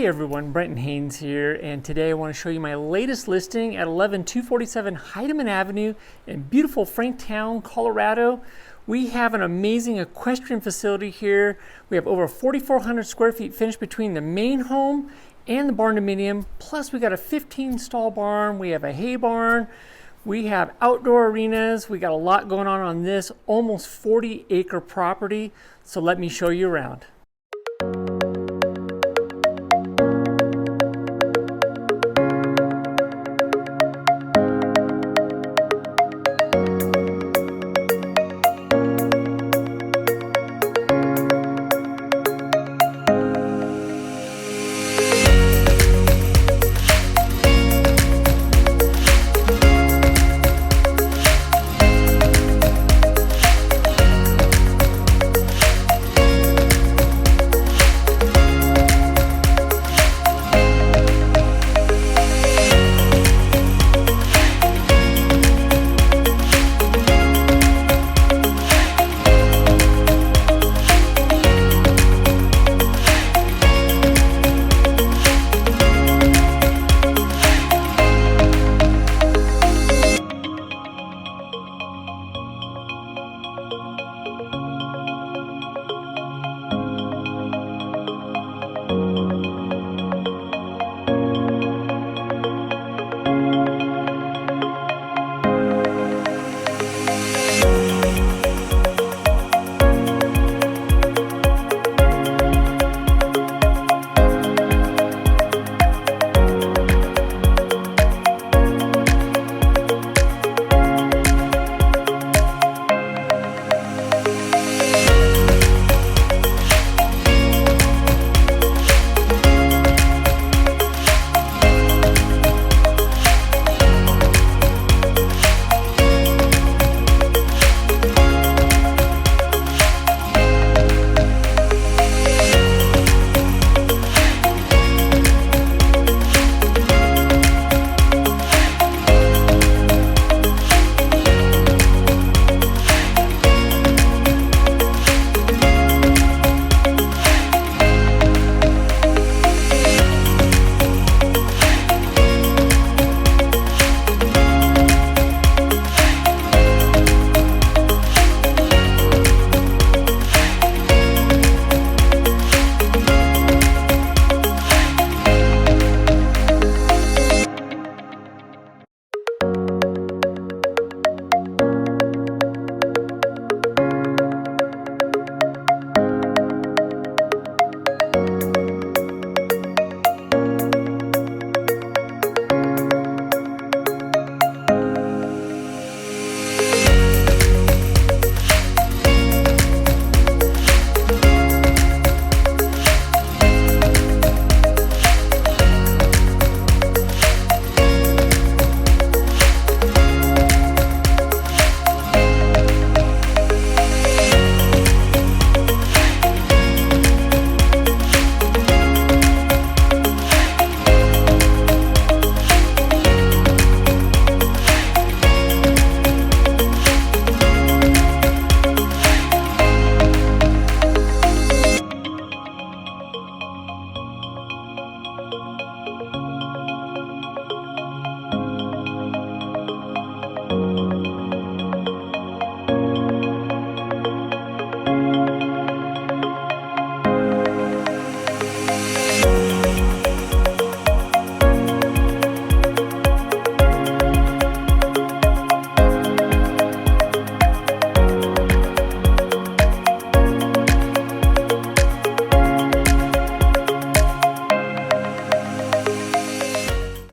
Hey everyone, Brenton Haynes here, and today I want to show you my latest listing at 11247 Heidemann Avenue in beautiful Franktown, Colorado. We have an amazing equestrian facility here. We have over 4,400 square feet finished between the main home and the barndominium. Plus we got a 15 stall barn, we have a hay barn, we have outdoor arenas. We got a lot going on this almost 40 acre property. So let me show you around.